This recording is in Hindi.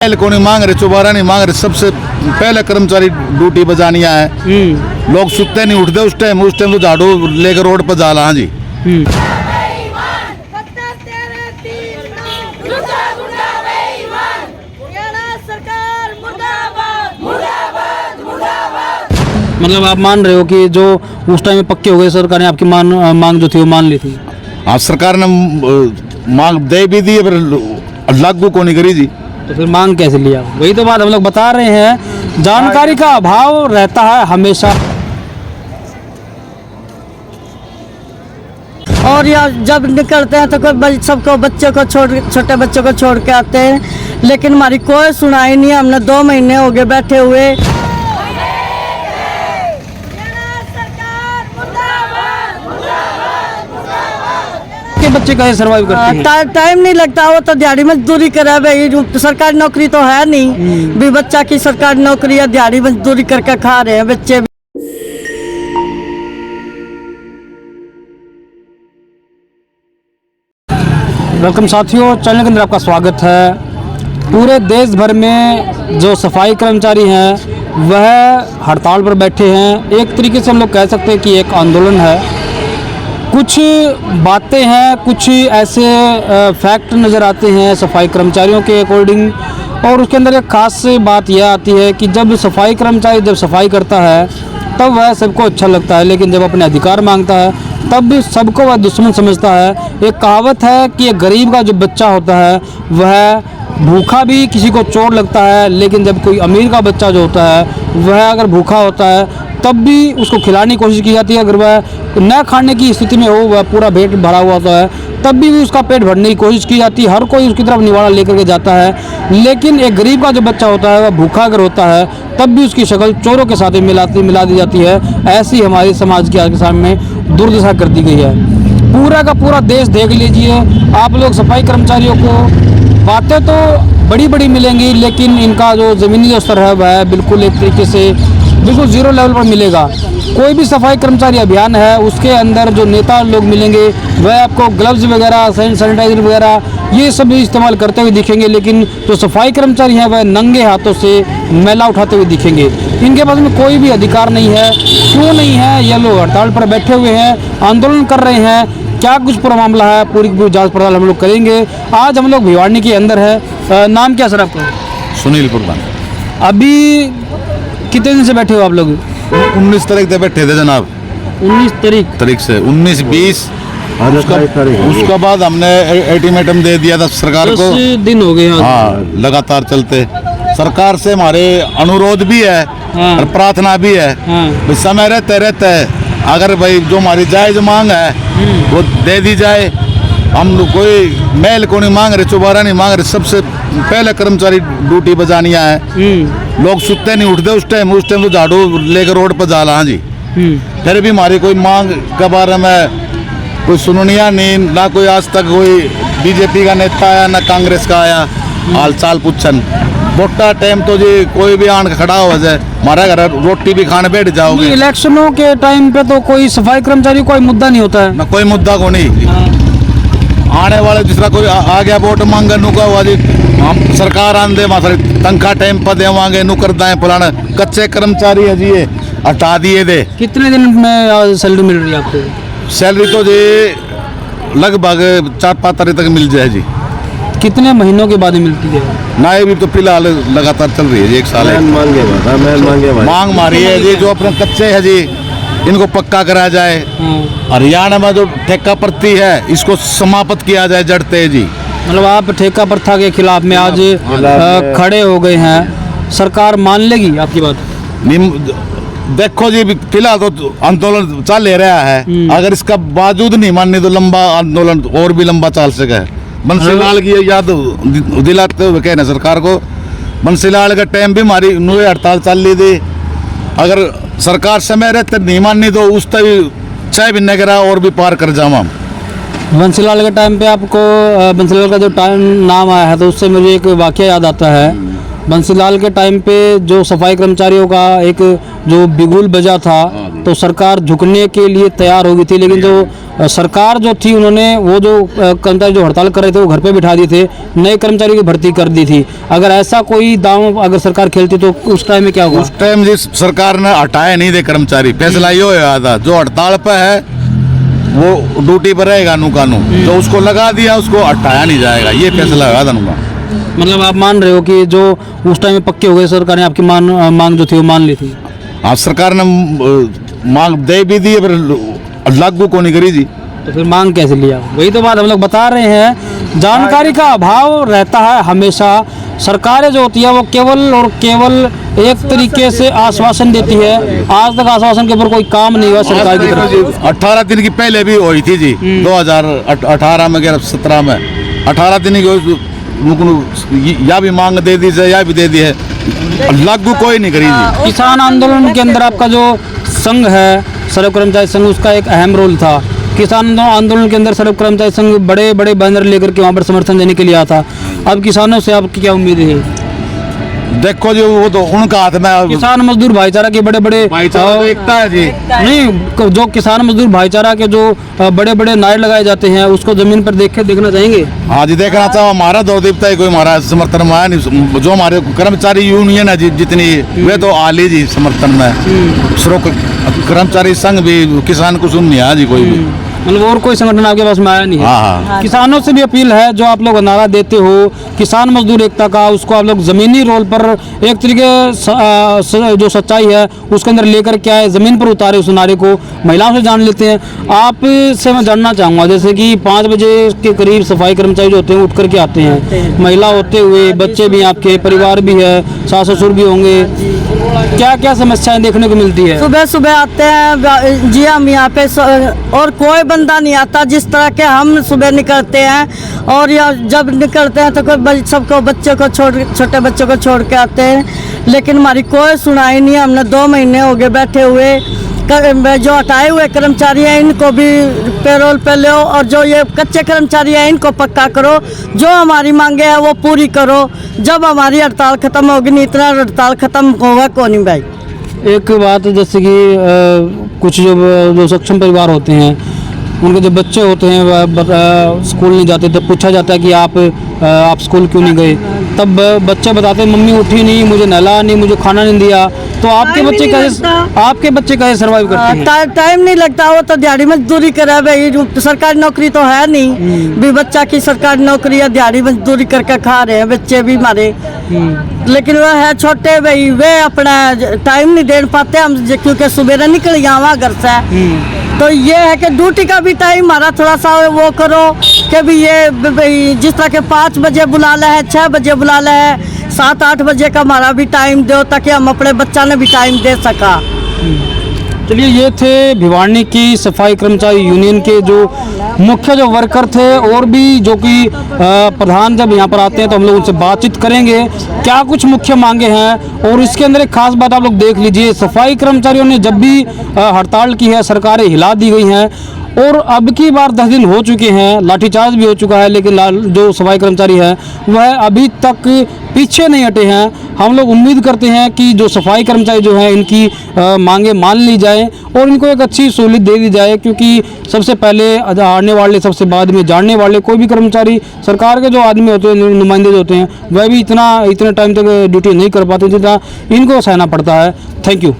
पहले को नहीं मांग रहे, दोबारा नहीं मांग रहे। सबसे पहले कर्मचारी ड्यूटी बजानिया है। लोग सुते नहीं उठते उस टाइम तो झाड़ू लेकर रोड पर जाला। हाँ जी। मतलब आप मान रहे हो कि जो उस टाइम में पक्के हो गए, सरकार ने आपकी मांग जो थी वो मान ली थी। हाँ, सरकार ने मांग दे भी दी पर लागू को नहीं करी जी। तो फिर मांग कैसे लिया? वही तो बात हम लोग बता रहे हैं, जानकारी का अभाव रहता है हमेशा। और यार जब निकलते हैं तो सबको बच्चे को छोटे बच्चों को छोड़ के आते हैं, लेकिन हमारी कोई सुनाई नहीं है। हमने 2 महीने हो गए बैठे हुए। बच्चे कैसे सर्वाइव करते हैं? टाइम नहीं लगता, वो तो दिहाड़ी मजदूरी करे भाई। सरकारी नौकरी तो है नहीं भी, बच्चा की सरकारी नौकरी या दिहाड़ी मजदूरी करके खा रहे हैं बच्चे। वेलकम साथियों, चैनल के अंदर आपका स्वागत है। पूरे देश भर में जो सफाई कर्मचारी हैं वह हड़ताल पर बैठे हैं। एक तरीके से हम लोग कह सकते हैं कि एक आंदोलन है। कुछ बातें हैं, कुछ ऐसे फैक्ट नज़र आते हैं सफाई कर्मचारियों के अकॉर्डिंग, और उसके अंदर एक ख़ास बात यह आती है कि जब सफाई कर्मचारी जब सफाई करता है तब वह सबको अच्छा लगता है, लेकिन जब अपने अधिकार मांगता है तब भी सबको वह दुश्मन समझता है। एक कहावत है कि एक गरीब का जो बच्चा होता है वह भूखा भी किसी को चोट लगता है, लेकिन जब कोई अमीर का बच्चा जो होता है वह अगर भूखा होता है तब भी उसको खिलाने की कोशिश की जाती है। अगर वह न खाने की स्थिति में हो, वह पूरा पेट भरा हुआ होता है, तब भी उसका पेट भरने की कोशिश की जाती है। हर कोई उसकी तरफ निवाला लेकर के जाता है। लेकिन एक गरीब का जो बच्चा होता है वह भूखा अगर होता है तब भी उसकी शक्ल चोरों के साथ मिला दी जाती है। ऐसी हमारी समाज की आज के सामने दुर्दशा कर दी गई है। पूरा का पूरा देश देख लीजिए आप लोग, सफाई कर्मचारियों को बातें तो बड़ी बड़ी मिलेंगी, लेकिन इनका जो ज़मीनी जो स्तर है वह बिल्कुल एक तरीके से बिल्कुल ज़ीरो लेवल पर मिलेगा। कोई भी सफाई कर्मचारी अभियान है उसके अंदर जो नेता लोग मिलेंगे वह आपको ग्लव्स वगैरह, सैनिटाइजर वगैरह ये सब इस्तेमाल करते हुए दिखेंगे, लेकिन जो सफाई कर्मचारी हैं वह नंगे हाथों से मैला उठाते हुए दिखेंगे। इनके पास में कोई भी अधिकार नहीं है। क्यों नहीं है? ये लोग हड़ताल पर बैठे हुए हैं, आंदोलन कर रहे हैं। क्या कुछ पूरा मामला है, पूरी जांच पड़ताल हम लोग करेंगे। आज हम लोग भिवाड़ी के अंदर है। नाम क्या सर आपका? सुनील प्रधान। अभी कितने दिन से बैठे हो आप लोग? 19 तारीख से बैठे थे जनाब। 19 तारीख से 19-20 उसका बाद हमने अल्टीमेटम दे दिया था सरकार को। 10 दिन हो गए। हाँ, लगातार चलते। सरकार से हमारे अनुरोध भी है और प्रार्थना भी है। भाई समय रहते रहते अगर भाई जो हमारी जायज मांग है वो दे दी जाए। हम कोई मेल को नहीं मांग रहे, दोबारा नहीं मांग रहे। सबसे पहले कर्मचारी ड्यूटी बजानिया है। लोग सुते नहीं उठते उस टाइम तो झाड़ू लेकर रोड पर जाला। हाँ जी। फिर भी हमारी कोई मांग के बारे में कोई सुनिया नहीं, ना कोई आज तक कोई बीजेपी का नेता आया ना कांग्रेस का आया हाल चाल पूछन। वोटा टाइम तो जी कोई भी आन खड़ा हो जाए, हमारा घर रोटी भी खाने बैठ जाओगे। इलेक्शनों के टाइम पे तो कोई सफाई कर्मचारी कोई मुद्दा नहीं होता है, ना कोई मुद्दा को नहीं। आने वाले दूसरा कोई आ गया वोट मांगे नु का हुआ जी, हम सरकार आन दे माथारी तनख्वाह टाइम पर देवांगे नु कर दाए फलाना। कच्चे कर्मचारी है जी, ये हटा दिए दे। कितने दिन में सैलरी मिल रही है आपको? सैलरी तो जी लगभग 4-5 तारीख तक मिल जाए जी। कितने महीनों के बाद मिलती है? ना ये भी तो फिलहाल लगातार चल रही है जी, 1 साल मांग मारी है जी। जो अपने कच्चे है जी इनको पक्का करा जाए। हरियाणा में जो ठेका प्रति है इसको समाप्त किया जाए जड़ते जी। मतलब आप ठेका प्रथा के खिलाफ में आज खड़े हो गए हैं, सरकार मान लेगी आपकी बात? देखो जी, फिलहाल तो आंदोलन चल ले रहा है। अगर इसका बावजूद नहीं मानने तो लंबा आंदोलन और भी लंबा चल सके। बंसीलाल की याद दिलाते हुए कहना सरकार को, बंसीलाल का टाइम भी हमारी नुए हड़ताल चल रही थी। अगर सरकार समय रहते नहीं माननी तो उस तक 6 महीने करा और भी पार कर जावा। बंसीलाल के टाइम पे आपको बंसीलाल का जो टाइम नाम आया है तो उससे मुझे एक वाकया याद आता है। बंसीलाल के टाइम पे जो सफाई कर्मचारियों का एक जो बिगुल बजा था तो सरकार झुकने के लिए तैयार हो गई थी, लेकिन जो सरकार जो थी उन्होंने वो जो कर्मचारी जो हड़ताल कर रहे थे वो घर पे बिठा दिए थे, नए कर्मचारी की भर्ती कर दी थी। अगर ऐसा कोई दांव अगर सरकार खेलती तो उस टाइम में क्या होगा? उस टाइम जिस सरकार ने हटाए नहीं दे कर्मचारी, फैसला ये हुआ था जो हड़ताल पे है वो ड्यूटी पर रहेगा कानू, जो उसको लगा दिया उसको हटाया नहीं जाएगा, ये फैसला हुआ था उनका। मतलब आप मान रहे हो कि जो उस टाइम में पक्के हो गए, सरकार ने आपकी मांग जो थी वो मान ली थी? हाँ, सरकार ने मांग दे भी दी पर लागू को नहीं करी जी। तो फिर मांग कैसे लिया? वही तो बात हम लोग बता रहे हैं, जानकारी का अभाव रहता है हमेशा। सरकारें जो होती है वो केवल और केवल एक तरीके से आश्वासन देती है, आज तक आश्वासन के ऊपर कोई काम नहीं हुआ सरकार की तरफ। 18 दिन की पहले भी हुई थी जी, 2018 में 17 में 18 दिन की या भी मांग दे दी है या भी दे दी है, लागू कोई नहीं करी जी। किसान आंदोलन के अंदर आपका जो संघ है सर्व कर्मचारी संघ, उसका एक अहम रोल था। किसान आंदोलन के अंदर सर्व कर्मचारी संघ बड़े बड़े बैनर लेकर के वहाँ पर समर्थन देने के लिए आता। अब किसानों से आपकी क्या उम्मीद है? देखो जी, वो तो उनका हाथ में, किसान मजदूर भाईचारा के बड़े बड़े एकता है जी। नहीं, जो किसान मजदूर भाईचारा के जो बड़े बड़े नारे लगाए जाते हैं उसको जमीन पर देखना चाहेंगे? हाँ जी, देखना चाहो। हमारा दो दीपता है, कोई हमारा समर्थन में आया नहीं। जो हमारे कर्मचारी यूनियन है जी जितनी, वे तो आली जी समर्थन में। श्रोक कर्मचारी संघ भी किसान को सुन नहीं आया जी कोई भी, मतलब और कोई संगठन आपके पास में आया नहीं है? हाँ। किसानों से भी अपील है, जो आप लोग नारा देते हो किसान मजदूर एकता का, उसको आप लोग ज़मीनी रोल पर एक तरीके जो सच्चाई है उसके अंदर लेकर के आए, ज़मीन पर उतारे उस नारे को। महिलाओं से जान लेते हैं। आप से मैं जानना चाहूँगा, जैसे कि 5 बजे के करीब सफाई कर्मचारी जो होते हैं उठ करके आते हैं, महिला होते हुए बच्चे भी, आपके परिवार भी है, सास ससुर भी होंगे, क्या क्या समस्याएं देखने को मिलती है? सुबह सुबह आते हैं जी हम यहाँ पे, और कोई बंदा नहीं आता। जिस तरह के हम सुबह निकलते हैं और या जब निकलते हैं तो कोई सबको बच्चों को छोटे बच्चों को छोड़ के आते हैं, लेकिन हमारी कोई सुनाई नहीं है। हमने 2 महीने हो गए बैठे हुए। जो हटाए हुए कर्मचारी हैं इनको भी पेरोल पे लो, और जो ये कच्चे कर्मचारी हैं इनको पक्का करो, जो हमारी मांगे हैं वो पूरी करो। जब हमारी हड़ताल खत्म होगी, नहीं इतना हड़ताल खत्म होगा कौन नहीं भाई। एक बात, जैसे कि कुछ जो सक्षम परिवार होते हैं उनके जो बच्चे होते हैं वह स्कूल नहीं जाते, तो पूछा जाता है कि आप स्कूल क्यों नहीं गए? तब बच्चे बताते हैं मम्मी उठी नहीं, मुझे नहलाया नहीं, मुझे खाना नहीं दिया। तो आपके बच्चे कैसे सर्वाइव करते हैं? टाइम नहीं लगता, वो तो दिहाड़ी मजदूरी करे भाई। सरकारी नौकरी तो है नहीं भी, बच्चा की सरकारी नौकरी है, दिहाड़ी मजदूरी करके खा रहे हैं बच्चे भी हमारे। लेकिन वह है छोटे भाई, वे अपना टाइम नहीं दे पाते हम, क्योंकि सुबह निकल जावा घर से। तो ये है कि ड्यूटी का भी टाइम हमारा थोड़ा सा वो करो कि भी ये जिस तरह के 5 बजे बुलाना है, 6 बजे बुलाना है, 7-8 बजे का हमारा भी टाइम दो, ताकि हम अपने बच्चा ने भी टाइम दे सका। चलिए, ये थे भिवानी की सफाई कर्मचारी यूनियन के जो मुख्य जो वर्कर थे, और भी जो कि प्रधान जब यहाँ पर आते हैं तो हम लोग उनसे बातचीत करेंगे क्या कुछ मुख्य मांगे हैं। और इसके अंदर एक खास बात आप लोग देख लीजिए, सफाई कर्मचारियों ने जब भी हड़ताल की है, सरकारें हिला दी गई हैं, और अब की बार 10 दिन हो चुके हैं, लाठीचार्ज भी हो चुका है, लेकिन जो सफाई कर्मचारी है वह अभी तक पीछे नहीं हटे हैं। हम लोग उम्मीद करते हैं कि जो सफाई कर्मचारी जो हैं इनकी मांगे मान ली जाए और इनको एक अच्छी सहूलियत दे दी जाए, क्योंकि सबसे पहले आने वाले, सबसे बाद में जानने वाले कोई भी कर्मचारी, सरकार के जो आदमी होते हैं, नुमाइंदे होते हैं, वह भी इतने टाइम तक ड्यूटी नहीं कर पाते जितना इनको सहना पड़ता है। Thank you.